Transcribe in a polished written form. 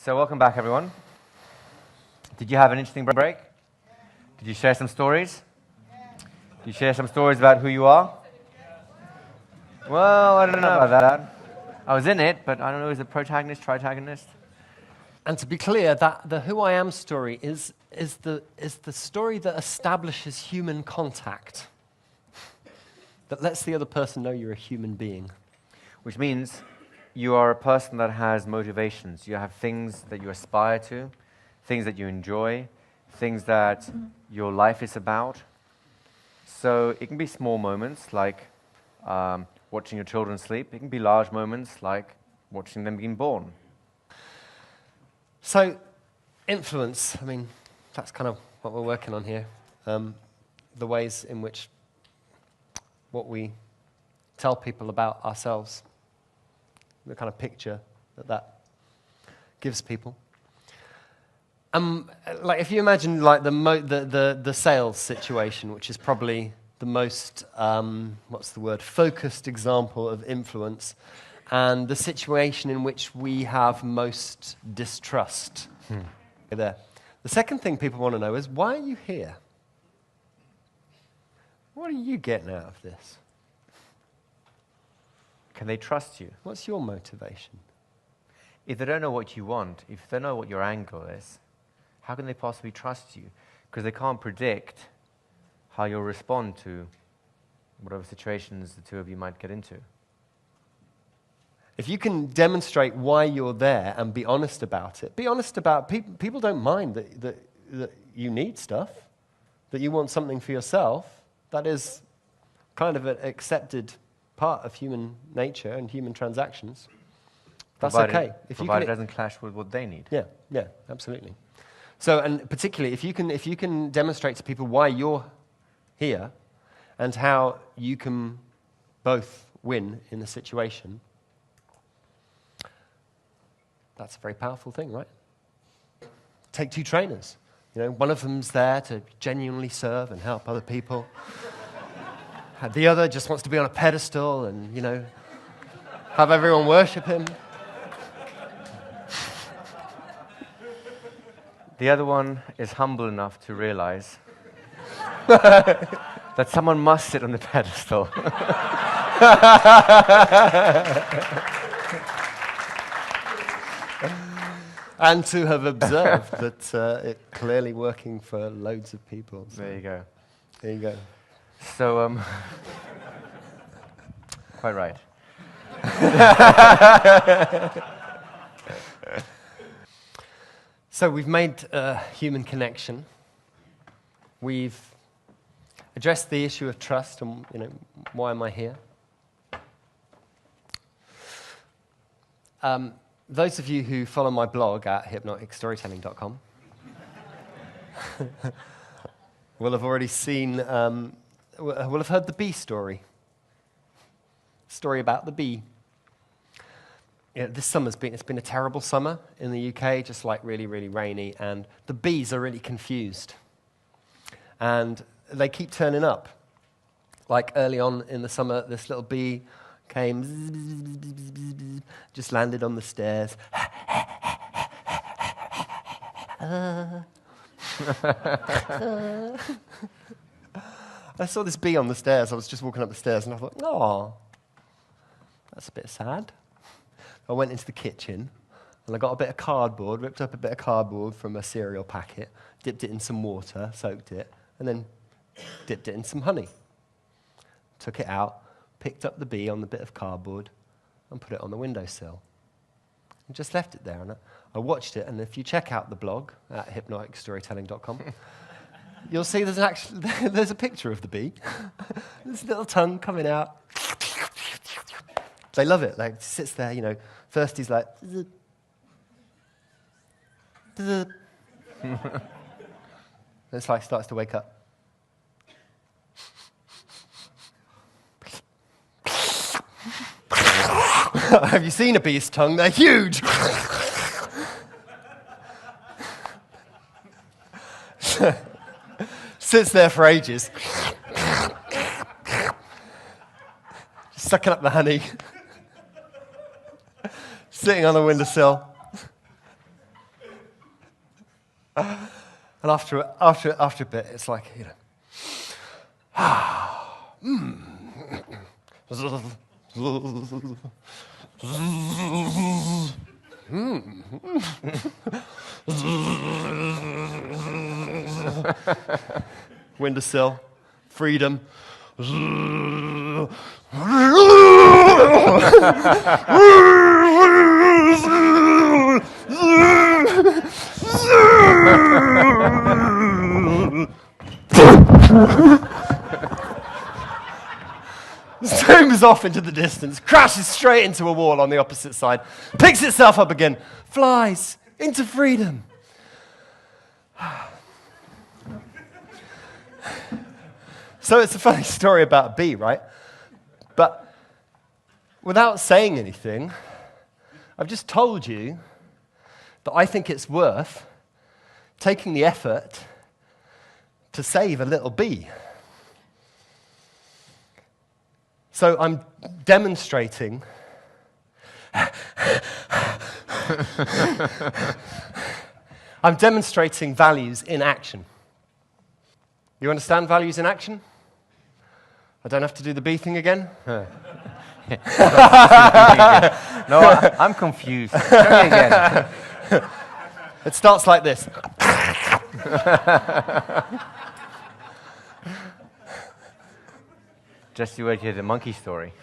So welcome back, everyone. Did you have an interesting break? Did you share some stories? Did you share some stories about who you are? Well, I don't know about that. I was in it, but I don't know, is it protagonist, tritagonist? And to be clear, that the Who I Am story is the story that establishes human contact, that lets the other person know you're a human being. Which means you are a person that has motivations. You have things that you aspire to, things that you enjoy, things that your life is about. So it can be small moments like watching your children sleep. It can be large moments like watching them being born. So, influence, I mean, that's kind of what we're working on here. The ways in which what we tell people about ourselves, the kind of picture that gives people. Like if you imagine like the sales situation, which is probably the most, focused example of influence, and the situation in which we have most distrust. There. The second thing people want to know is, why are you here? What are you getting out of this? Can they trust you? What's your motivation? If they don't know what you want, if they don't know what your angle is, how can they possibly trust you? Because they can't predict how you'll respond to whatever situations the two of you might get into. If you can demonstrate why you're there and be honest about it, be honest about people don't mind that you need stuff, that you want something for yourself. That is kind of an accepted part of human nature and human transactions. That's okay. Provided it doesn't clash with what they need. Yeah, absolutely. So, and particularly if you can demonstrate to people why you're here and how you can both win in the situation, that's a very powerful thing, right? Take two trainers. You know, one of them's there to genuinely serve and help other people. And the other just wants to be on a pedestal and, you know, have everyone worship him. The other one is humble enough to realize that someone must sit on the pedestal. And to have observed that it's clearly working for loads of people. So. There you go. There you go. So, quite right. So we've made human connection. We've addressed the issue of trust and, you know, why am I here? Those of you who follow my blog at hypnoticstorytelling.com will have already seen, will have heard the bee story. Story about the bee. You know, this summer's it's been a terrible summer in the UK, just like really, really rainy, and the bees are really confused. And they keep turning up. Like early on in the summer, this little bee came, just landed on the stairs. I saw this bee on the stairs. I was just walking up the stairs and I thought, oh, that's a bit sad. I went into the kitchen and I got a bit of cardboard, ripped up a bit of cardboard from a cereal packet, dipped it in some water, soaked it, and then dipped it in some honey. Took it out, picked up the bee on the bit of cardboard and put it on the windowsill. And just left it there. And I watched it, and if you check out the blog at hypnoticstorytelling.com, you'll see there's a picture of the bee. This little tongue coming out. They love it. Like, it sits there, you know. First he's like... Then it's like starts to wake up. Have you seen a bee's tongue? They're huge. Sits there for ages. Just sucking up the honey. Sitting on the windowsill. And after a bit, it's like, you know. Windowsill, freedom. Zooms off into the distance, crashes straight into a wall on the opposite side, picks itself up again, flies into freedom. So it's a funny story about a bee, right? But without saying anything, I've just told you that I think it's worth taking the effort to save a little bee. So I'm demonstrating values in action. You understand values in action? I don't have to do the bee thing again? No, I'm confused. Show me again. It starts like this. Just you wait, hear the monkey story.